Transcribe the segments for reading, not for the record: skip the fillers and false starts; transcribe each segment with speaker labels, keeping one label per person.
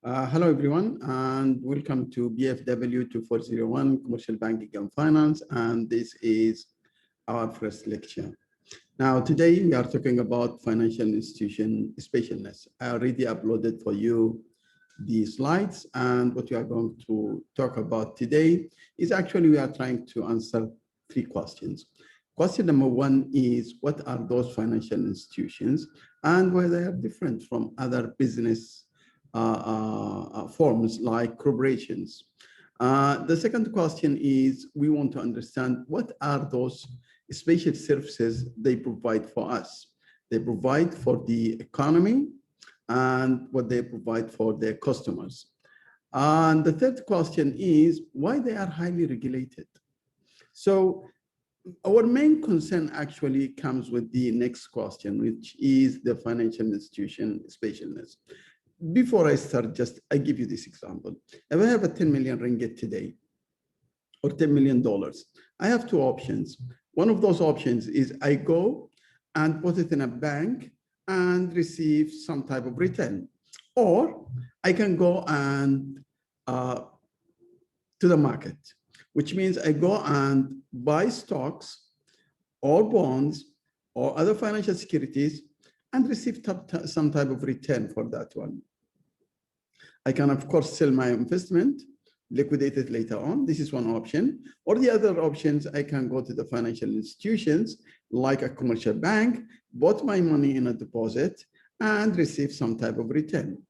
Speaker 1: Hello, everyone, and welcome to BFW 2401 Commercial Banking and Finance. And this is our first lecture. Now, today we are talking about financial institution specialness. I already uploaded for you the slides, and what we are going to talk about today is actually we are trying to answer three questions. Question number one is, what are those financial institutions and why they are different from other business forms like corporations? The second question is, we want to understand what are those special services they provide for us. They provide for the economy and what they provide for their customers. And the third question is why they are highly regulated. So our main concern actually comes with the next question, which is the financial institution specialness. Before I start, I give you this example. If I have a 10 million ringgit today, or $10 million, I have two options. One of those options is I go and put it in a bank and receive some type of return. Or I can go and to the market, which means I go and buy stocks or bonds or other financial securities and receive some type of return for that one. I can, of course, sell my investment, liquidate it later on. This is one option. Or the other options, I can go to the financial institutions like a commercial bank, put my money in a deposit and receive some type of return.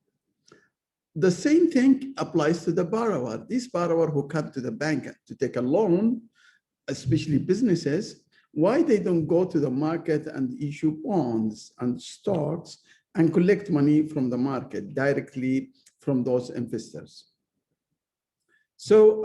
Speaker 1: The same thing applies to the borrower. This borrower who comes to the bank to take a loan, especially businesses, why they don't go to the market and issue bonds and stocks and collect money from the market directly from those investors? So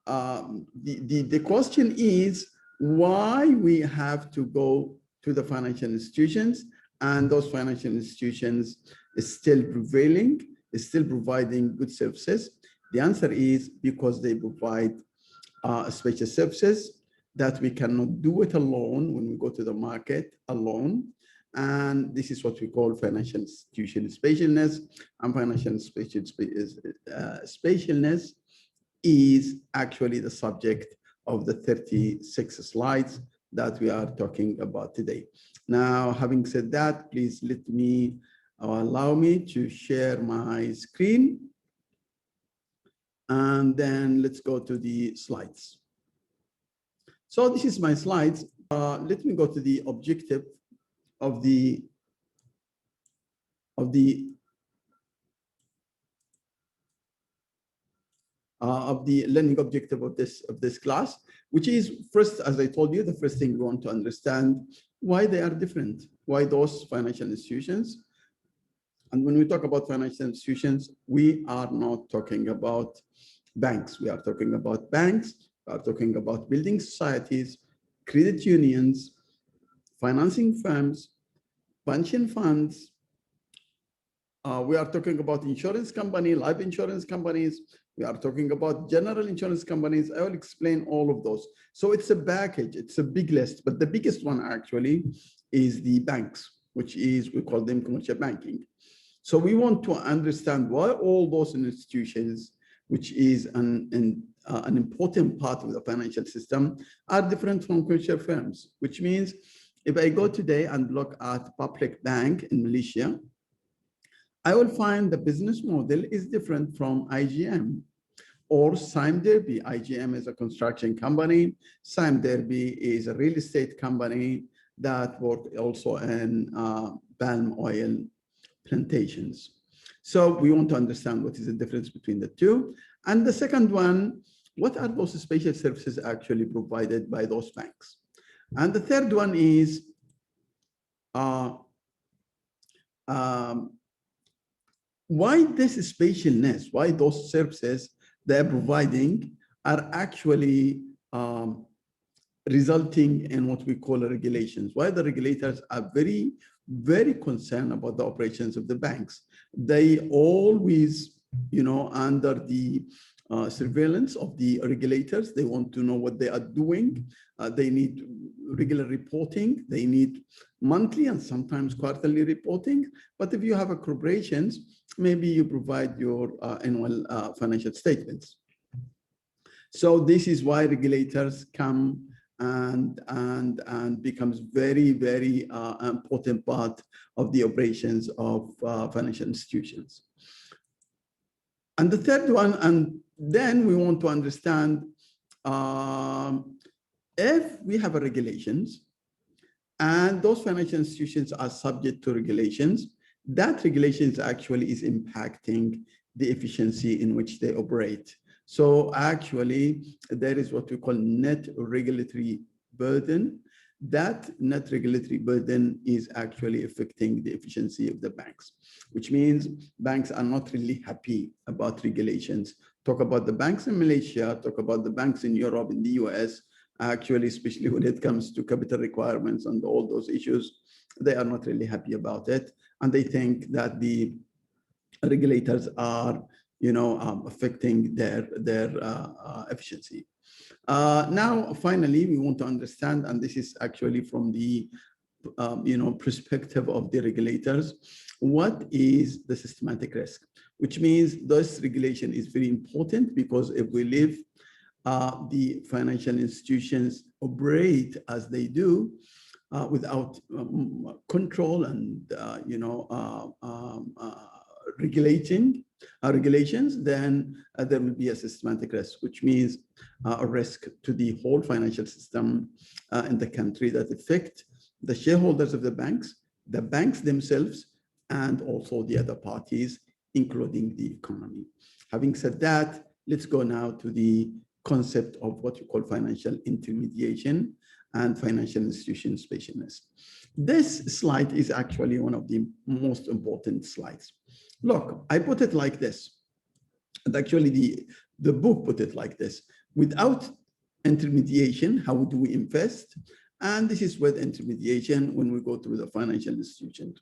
Speaker 1: the question is why we have to go to the financial institutions, and those financial institutions is still prevailing, is still providing good services. The answer is because they provide special services that we cannot do it alone when we go to the market alone. And this is what we call financial institution specialness. And financial specialness is actually the subject of the 36 slides that we are talking about today. Now, having said that, please allow me to share my screen. And then let's go to the slides. So this is my slides. Let me go to the objective of the learning objective of this class, which is first, as I told you, the first thing we want to understand why they are different, why those financial institutions. And when we talk about financial institutions, we are not talking about banks. We are talking about banks. We are talking about building societies, credit unions, financing firms, pension funds. We are talking about insurance company, life insurance companies. We are talking about general insurance companies. I will explain all of those. So it's a package. It's a big list, but the biggest one actually is the banks, which is, we call them commercial banking. So we want to understand why all those institutions, which is an important part of the financial system, are different from commercial firms, which means if I go today and look at public bank in Malaysia, I will find the business model is different from IGM or Sime Derby. IGM is a construction company. Sime Derby is a real estate company that work also in palm oil plantations. So we want to understand what is the difference between the two. And the second one, what are those special services actually provided by those banks? And the third one is why this specialness, why those services they're providing are actually resulting in what we call regulations, why the regulators are very, very concerned about the operations of the banks. They always, under the surveillance of the regulators. They want to know what they are doing. They need regular reporting. They need monthly and sometimes quarterly reporting. But if you have a corporations, maybe you provide your annual financial statements. So this is why regulators come and becomes very, very important part of the operations of financial institutions. And the third one, and then we want to understand if we have a regulations and those financial institutions are subject to regulations, that regulations actually is impacting the efficiency in which they operate. So actually, there is what we call net regulatory burden. That net regulatory burden is actually affecting the efficiency of the banks, which means banks are not really happy about regulations. Talk about the banks in Malaysia, talk about the banks in Europe, in the US, actually, especially when it comes to capital requirements and all those issues, they are not really happy about it. And they think that the regulators are affecting their efficiency. Now, finally, we want to understand, and this is actually from the perspective of the regulators, what is the systematic risk? Which means this regulation is very important because if we leave the financial institutions operate as they do without control and regulations, then there will be a systematic risk, which means a risk to the whole financial system in the country that affect the shareholders of the banks themselves, and also the other parties, including the economy. Having said that, let's go now to the concept of what we call financial intermediation and financial institution specialness. This slide is actually one of the most important slides. Look, I put it like this, and actually the book put it like this: without intermediation, how do we invest? And this is with intermediation when we go through the financial institution.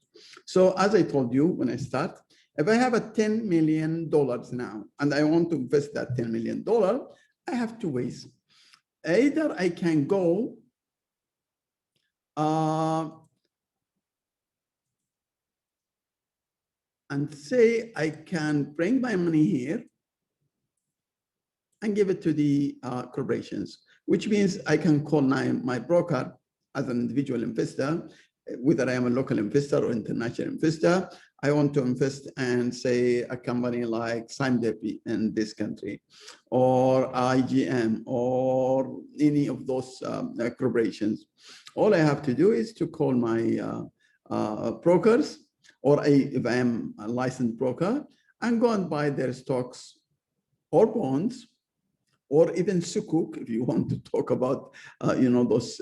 Speaker 1: So as I told you when I start, if I have a $10 million now, and I want to invest that $10 million, I have two ways. Either I can go and say I can bring my money here and give it to the corporations, which means I can call my broker as an individual investor, whether I am a local investor or international investor. I want to invest in, say, a company like Simdepi in this country, or IGM, or any of those corporations. All I have to do is to call my brokers, or if I am a licensed broker, and go and buy their stocks or bonds, or even sukuk, if you want to talk about, those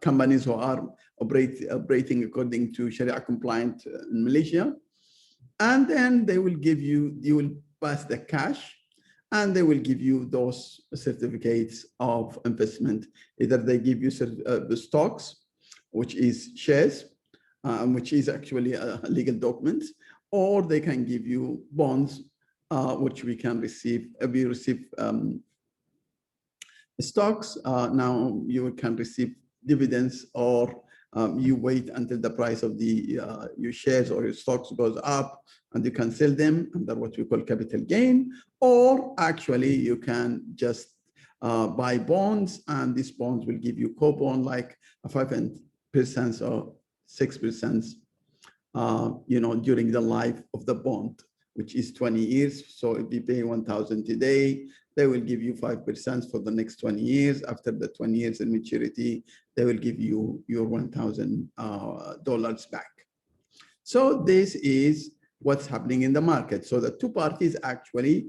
Speaker 1: companies who are operating according to Sharia compliant in Malaysia. And then they will give you, you will pass the cash, and they will give you those certificates of investment. Either they give you the stocks, which is shares, which is actually a legal document, or they can give you bonds, which we can receive. We receive stocks. Now you can receive dividends, or you wait until the price of the your shares or your stocks goes up, and you can sell them under what we call capital gain. Or actually you can just buy bonds, and these bonds will give you coupon like a 5% or 6%, during the life of the bond, which is 20 years. So if you pay 1,000 today, they will give you 5% for the next 20 years. After the 20 years in maturity, they will give you your $1,000 back. So this is what's happening in the market. So the two parties actually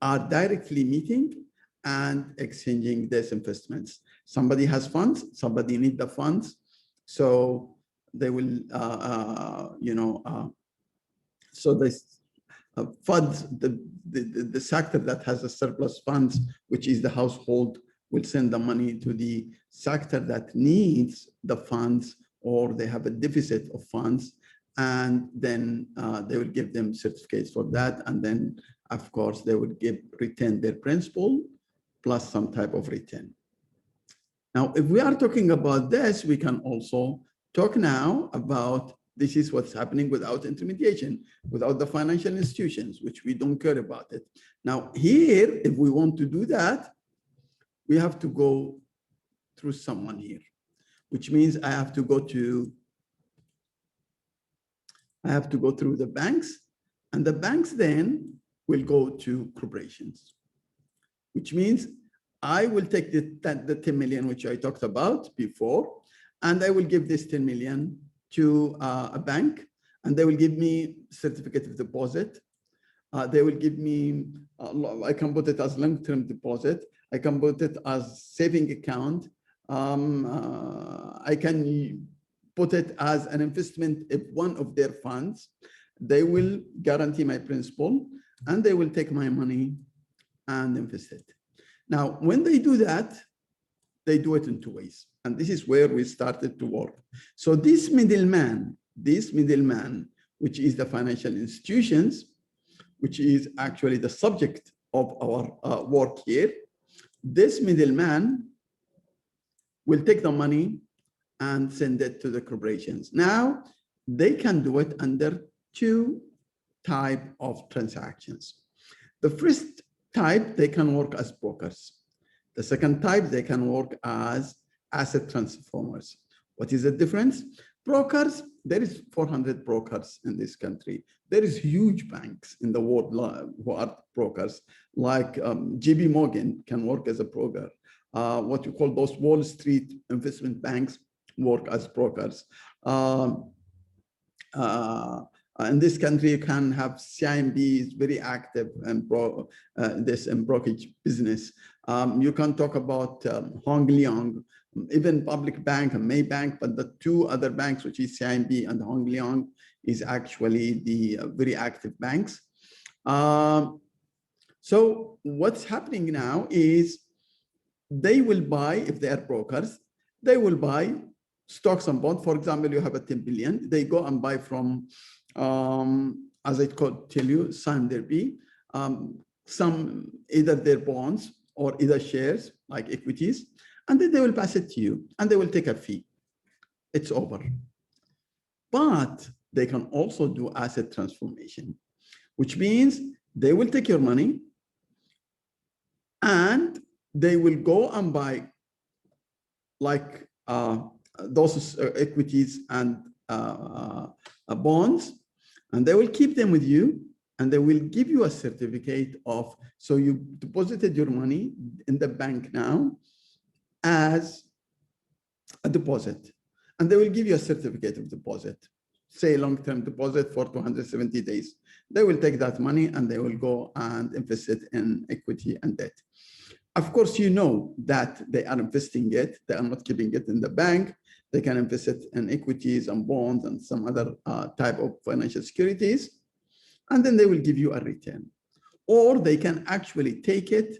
Speaker 1: are directly meeting and exchanging these investments. Somebody has funds, somebody needs the funds. So they will, so this funds, the sector that has a surplus funds, which is the household, will send the money to the sector that needs the funds, or they have a deficit of funds, and then they will give them certificates for that, and then Of course, they would retain their principal plus some type of return. Now, if we are talking about this, we can also talk now about this is what's happening without intermediation, without the financial institutions, which we don't care about it. Now, here, if we want to do that, we have to go through someone here, which means I have to go through the banks, and the banks then will go to corporations, which means I will take the 10 million, which I talked about before, and I will give this 10 million to a bank, and they will give me certificate of deposit. They will give me, I can put it as long-term deposit. I can put it as saving account. I can put it as an investment if one of their funds. They will guarantee my principal, and they will take my money and invest it. Now, when they do that, they do it in two ways. And this is where we started to work. So this middleman, which is the financial institutions, which is actually the subject of our work here, this middleman will take the money and send it to the corporations. Now, they can do it under two types of transactions. The first type, they can work as brokers. The second type, they can work as asset transformers. What is the difference? Brokers, there is 400 brokers in this country. There is huge banks in the world who are brokers, like JP Morgan can work as a broker. What you call those Wall Street investment banks work as brokers. In this country, you can have CIMB is very active in brokerage business. You can talk about Hong Leong, even Public Bank and Maybank, but the two other banks, which is CIMB and Hong Leong, is actually the very active banks. So what's happening now is they will buy, if they are brokers, they will buy stocks and bonds. For example, you have a 10 billion, they go and buy from, as I could tell you, Sanderby, some either their bonds or either shares like equities, and then they will pass it to you and they will take a fee. It's over. But they can also do asset transformation, which means they will take your money and they will go and buy like those equities and bonds, and they will keep them with you, and they will give you a certificate of, so you deposited your money in the bank now as a deposit, and they will give you a certificate of deposit, say long-term deposit for 270 days. They will take that money and they will go and invest it in equity and debt. Of course, you know that they are investing it. They are not keeping it in the bank. They can invest it in equities and bonds and some other type of financial securities, and then they will give you a return. Or they can actually take it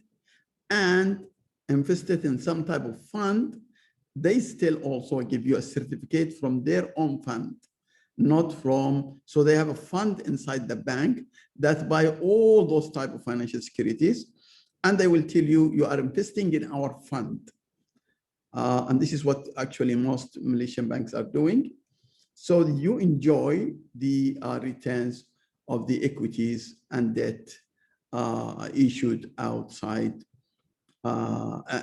Speaker 1: and invest it in some type of fund. They still also give you a certificate from their own fund, not from, so they have a fund inside the bank that buy all those type of financial securities, and they will tell you, you are investing in our fund. And this is what actually most Malaysian banks are doing. So you enjoy the returns of the equities and debt issued outside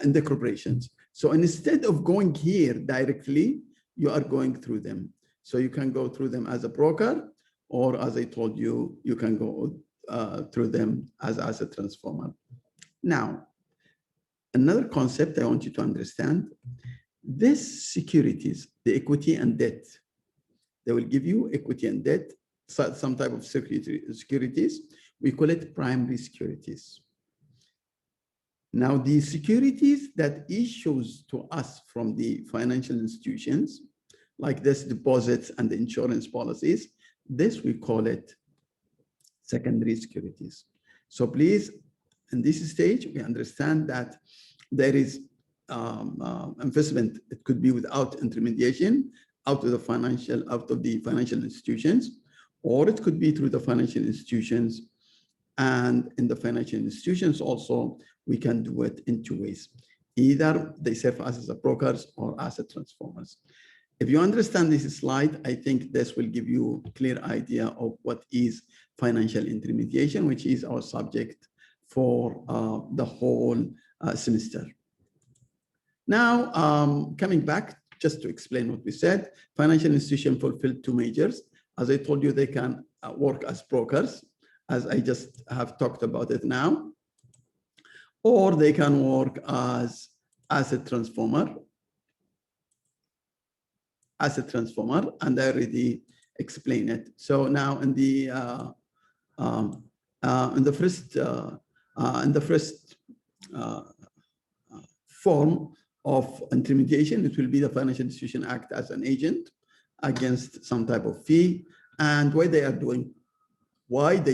Speaker 1: in the corporations. So instead of going here directly, you are going through them. So you can go through them as a broker, or as I told you, you can go through them as a transformer. Now, another concept I want you to understand, these securities, the equity and debt, they will give you equity and debt, some type of securities. We call it primary securities. Now, the securities that issues to us from the financial institutions, like this deposits and the insurance policies, this we call it secondary securities. So please, in this stage, we understand that there is investment. It could be without intermediation, out of the financial institutions, or it could be through the financial institutions And in the financial institutions also, we can do it in two ways. Either they serve us as a brokers or asset transformers. If you understand this slide, I think this will give you a clear idea of what is financial intermediation, which is our subject for the whole semester. Now, coming back, just to explain what we said, financial institutions fulfill two majors. As I told you, they can work as brokers, as I just have talked about it now, or they can work as asset transformer, and I already explained it. So now in the first form of intermediation, it will be the financial institution act as an agent against some type of fee. And why they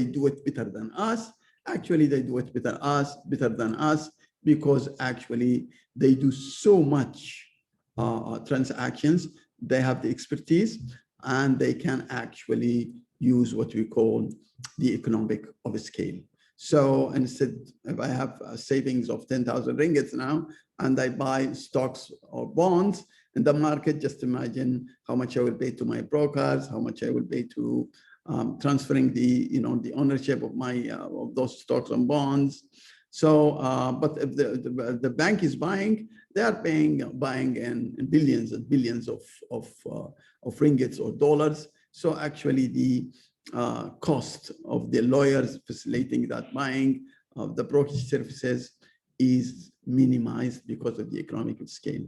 Speaker 1: do it better than us? Actually, they do it better than us because actually they do so much transactions. They have the expertise and they can actually use what we call the economic of scale. So instead, if I have savings of 10,000 ringgits now, and I buy stocks or bonds in the market, just imagine how much I will pay to my brokers, how much I will pay to transferring the ownership of my of those stocks and bonds. So, but if the bank is buying, they are buying in billions and billions of ringgits or dollars. So actually, the cost of the lawyers facilitating that buying of the brokerage services is minimized because of the economic scale.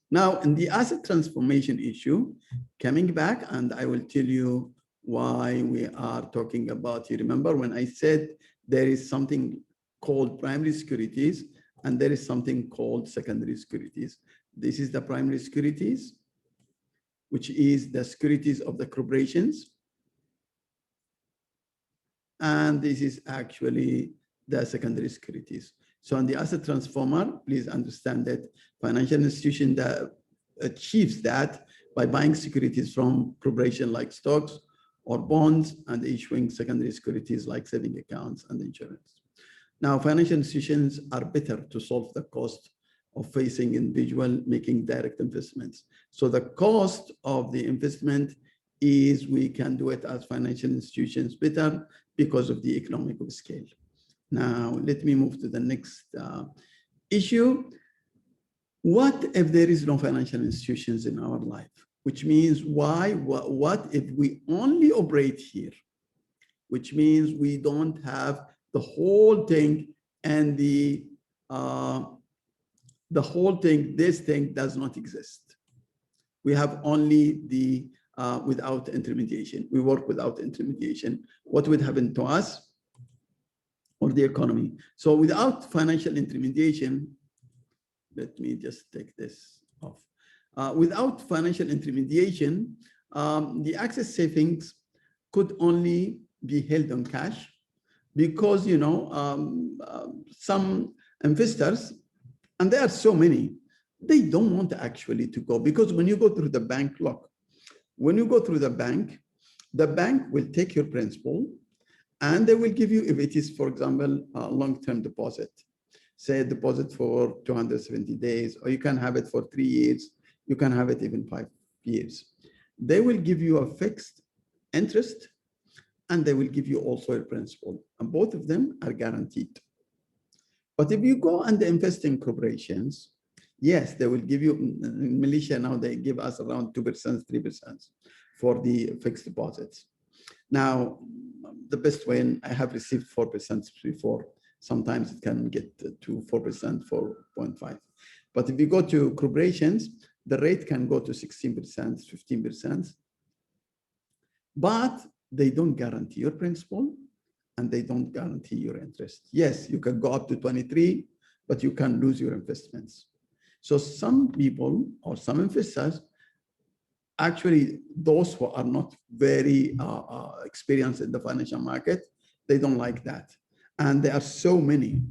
Speaker 1: Now, in the asset transformation issue, coming back, and I will tell you why we are talking about. You remember when I said there is something called primary securities and there is something called secondary securities. This is the primary securities, which is the securities of the corporations. And this is actually the secondary securities. So on the asset transformer, please understand that financial institution that achieves that by buying securities from corporation like stocks or bonds and issuing secondary securities like saving accounts and insurance. Now, financial institutions are better to solve the cost of facing individual making direct investments. So the cost of the investment is we can do it as financial institutions better because of the economic scale. Now, let me move to the next issue. What if there is no financial institutions in our life? Which means what if we only operate here? Which means we don't have the whole thing and the whole thing, this thing does not exist. We have only the without intermediation. We work without intermediation. What would happen to us or the economy? So without financial intermediation, let me just take this off. Without financial intermediation, the access savings could only be held on cash because, you know, some investors, and there are so many, they don't want actually to go, because when you go through the bank, look, when you go through the bank will take your principal and they will give you, if it is, for example, a long-term deposit, say a deposit for 270 days, or you can have it for 3 years, you can have it even 5 years. They will give you a fixed interest and they will give you also a principal, and both of them are guaranteed. But if you go and invest in corporations, yes, they will give you, in Malaysia now, they give us around 2%, 3% for the fixed deposits. Now, the best way, I have received 4% before. Sometimes it can get to 4%, 4.5. But if you go to corporations, the rate can go to 16%, 15%. But they don't guarantee your principal and they don't guarantee your interest. Yes, you can go up to 23, but you can lose your investments. So some people or some investors, actually those who are not very experienced in the financial market, they don't like that. And there are so many.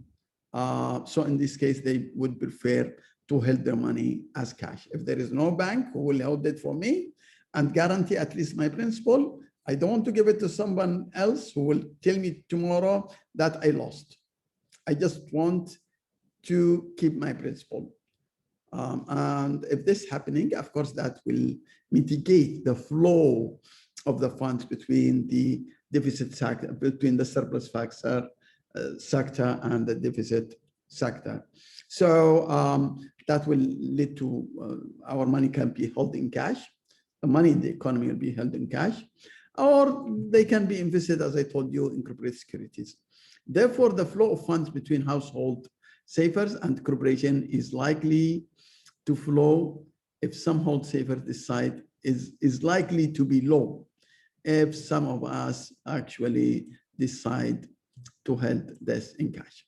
Speaker 1: So in this case, they would prefer to hold their money as cash. If there is no bank who will hold it for me and guarantee at least my principal, I don't want to give it to someone else who will tell me tomorrow that I lost. I just want to keep my principal. And if this is happening, of course, that will mitigate the flow of the funds between the deficit sector, between the surplus sector and the deficit sector. So that will lead to our money can be held in cash. The money in the economy will be held in cash, or they can be invested, as I told you, in corporate securities. Therefore, the flow of funds between household savers and corporation is likely to flow if some hold savers decide is likely to be low if some of us actually decide to hold this in cash.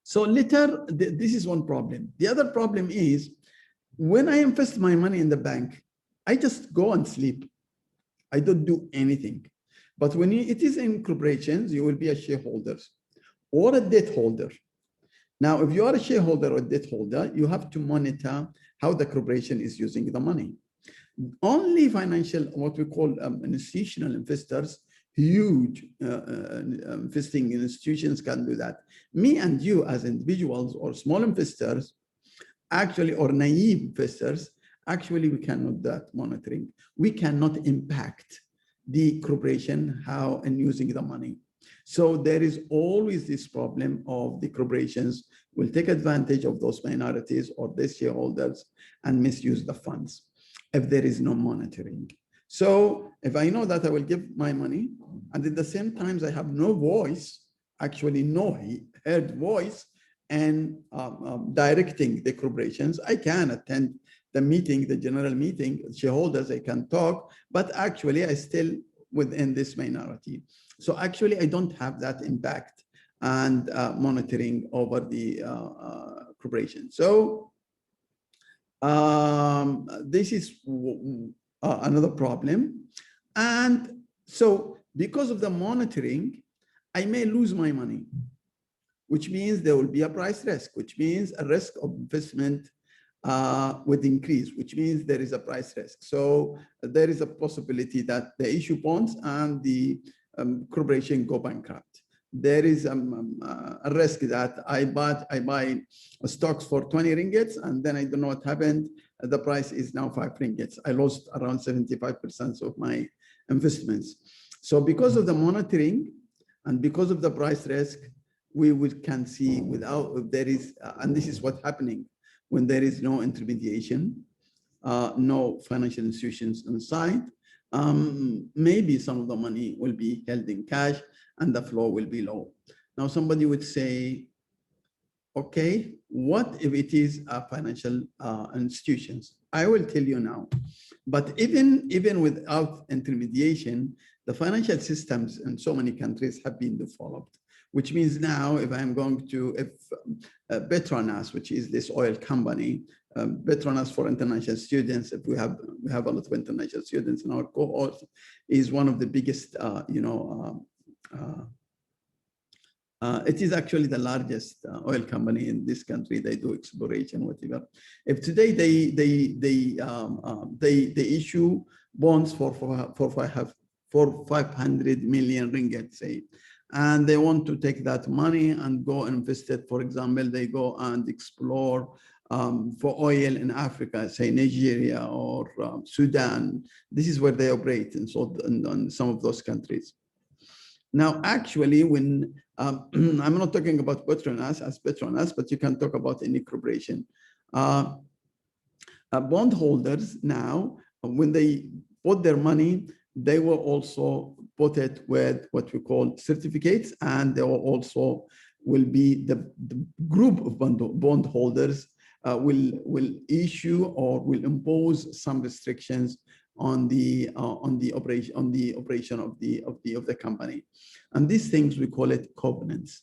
Speaker 1: So later, this is one problem. The other problem is when I invest my money in the bank, I just go and sleep. I don't do anything. But when it is in corporations, you will be a shareholder or a debt holder. Now, if you are a shareholder or debt holder, you have to monitor how the corporation is using the money. Only financial, what we call institutional investors, huge investing institutions can do that. Me and you as individuals or small investors, actually, or naive investors, actually, we cannot do that monitoring. We cannot impact the corporation how and using the money. So there is always this problem of the corporations will take advantage of those minorities or the shareholders and misuse the funds if there is no monitoring. So if I know that I will give my money and at the same time I have no voice, actually no heard voice and directing the corporations, I can attend the meeting, the general meeting, shareholders, I can talk, but actually I still within this minority. So actually I don't have that impact and monitoring over the corporation. So this is another problem. And so because of the monitoring, I may lose my money, which means there will be a price risk, which means a risk of investment would increase, which means there is a price risk. So there is a possibility that the issue bonds and the corporation go bankrupt. There is a risk that I buy stocks for 20 ringgits and then I don't know what happened. The price is now 5 ringgits. I lost around 75% of my investments. So because of the monitoring and because of the price risk, we can see without, if there is, and this is what's happening when there is no intermediation, no financial institutions inside, maybe some of the money will be held in cash and the flow will be low. Now somebody would say, okay, what if it is financial institutions? I will tell you now, but even without intermediation, the financial systems in so many countries have been developed, which means now if I'm going to, if Petronas, which is this oil company, Petronas for international students, if we have a lot of international students in our cohort, is one of the biggest, it is actually the largest oil company in this country. They do exploration, whatever. If today they issue bonds for 500 million ringgit, say, and they want to take that money and go and invest it. For example, they go and explore for oil in Africa, say Nigeria or Sudan. This is where they operate, and so in some of those countries. Now, actually, when I'm not talking about Petronas as Petronas, but you can talk about any corporation. Bondholders now, when they put their money, they will also put it with what we call certificates, and they will also be the group of bondholders will issue or will impose some restrictions on the operation of the company, and these things we call it covenants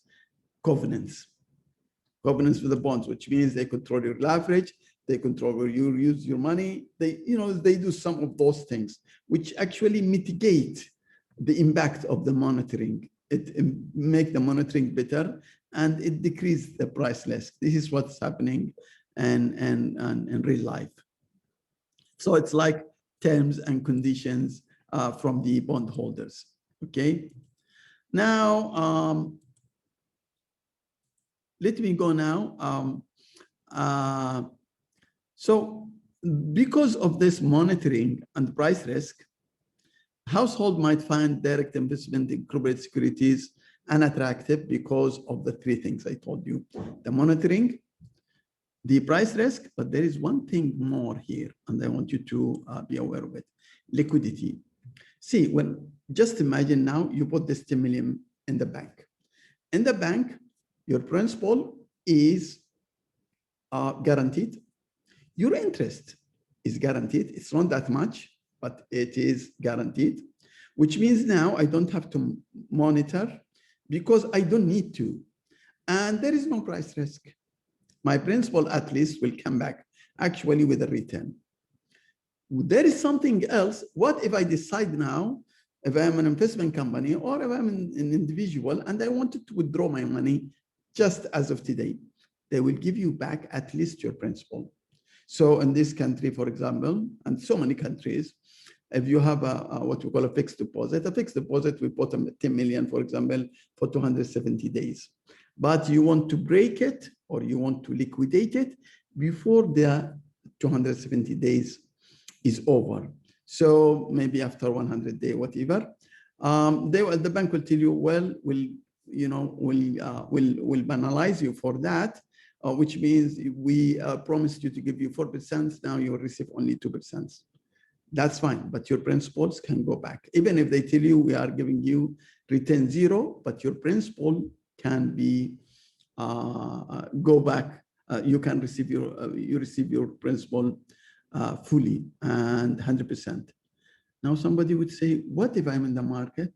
Speaker 1: for the bonds, which means they control your leverage, they control where you use your money. They do some of those things, which actually mitigate the impact of the monitoring. It make the monitoring better and it decrease the price risk. This is what's happening in real life. So it's like terms and conditions from the bondholders. Okay. Now, let me go now. So because of this monitoring and price risk, household might find direct investment in corporate securities unattractive because of the three things I told you: the monitoring, the price risk, but there is one thing more here, and I want you to be aware of it: liquidity. See, just imagine now you put this 10 million in the bank. In the bank, your principal is guaranteed. Your interest is guaranteed. It's not that much, but it is guaranteed, which means now I don't have to monitor because I don't need to. And there is no price risk. My principal at least will come back actually with a return. There is something else. What if I decide now, if I'm an investment company or if I'm an individual and I wanted to withdraw my money just as of today? They will give you back at least your principal. So in this country, for example, and so many countries, if you have what we call a fixed deposit, we put 10 million, for example, for 270 days. But you want to break it or you want to liquidate it before the 270 days is over. So maybe after 100 days, whatever, the bank will tell you, well, we'll penalize you for that, which means we promised you to give you 4%. Now you will receive only 2%. That's fine, but your principals can go back. Even if they tell you we are giving you return 0, but your principal can be go back. You can receive your principal fully and 100%. Now somebody would say, what if I'm in the market?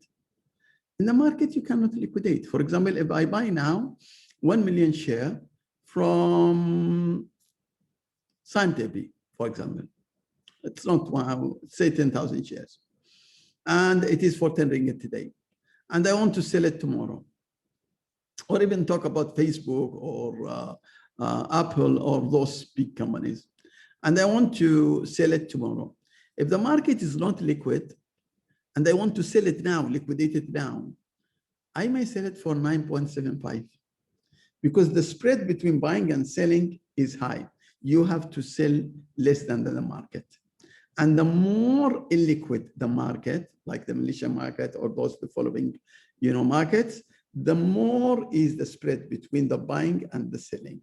Speaker 1: In the market, you cannot liquidate. For example, if I buy now 1 million share from Scientific, for example, it's not one, say 10,000 shares, and it is for 10 ringgit today, and I want to sell it tomorrow, or even talk about Facebook or Apple or those big companies, and I want to sell it tomorrow. If the market is not liquid and I want to sell it now, liquidate it now, I may sell it for 9.75 because the spread between buying and selling is high. You have to sell less than the market. And the more illiquid the market, like the Malaysian market or those the following markets, the more is the spread between the buying and the selling.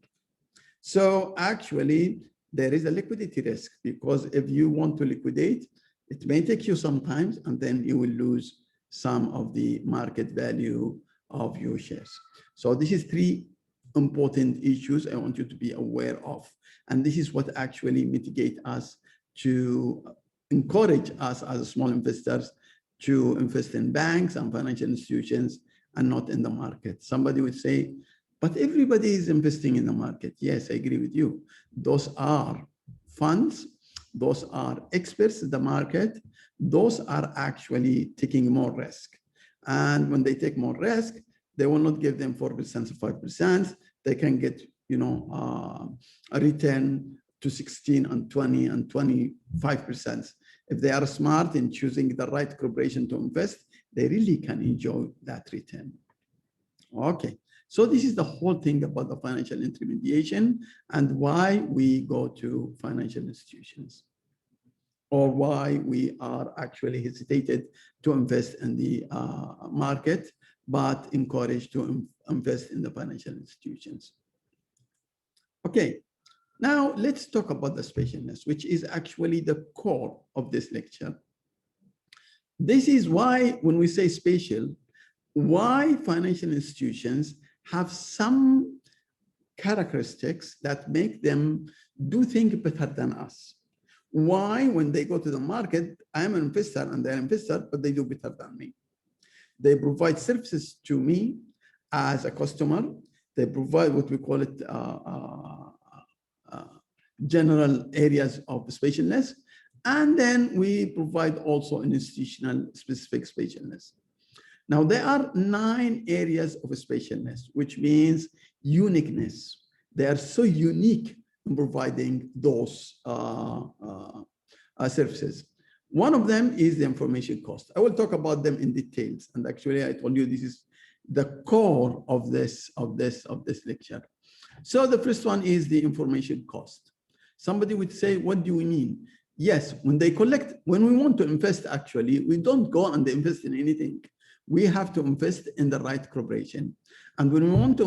Speaker 1: So actually, there is a liquidity risk because if you want to liquidate, it may take you some time and then you will lose some of the market value of your shares. So this is 3 important issues I want you to be aware of. And this is what actually mitigate us to encourage us as small investors to invest in banks and financial institutions and not in the market. Somebody would say, but everybody is investing in the market. Yes, I agree with you. Those are funds. Those are experts in the market. Those are actually taking more risk. And when they take more risk, they will not give them 4% or 5%. They can get, a return to 16 and 20 and 25%. If they are smart in choosing the right corporation to invest, they really can enjoy that return. Okay, so this is the whole thing about the financial intermediation and why we go to financial institutions, or why we are actually hesitated to invest in the market, but encouraged to invest in the financial institutions. Okay, now let's talk about the specialness, which is actually the core of this lecture. This is why when we say special, why financial institutions have some characteristics that make them do things better than us. Why, when they go to the market, I'm an investor and they're an investor, but they do better than me. They provide services to me as a customer. They provide what we call it general areas of specialness. And then we provide also an institutional specific specialness. Now, there are 9 areas of specialness, which means uniqueness. They are so unique in providing those services. One of them is the information cost. I will talk about them in details. And actually, I told you this is the core of this lecture. So the first one is the information cost. Somebody would say, what do we mean? Yes, when we want to invest, actually, we don't go and invest in anything. We have to invest in the right corporation. And when we want to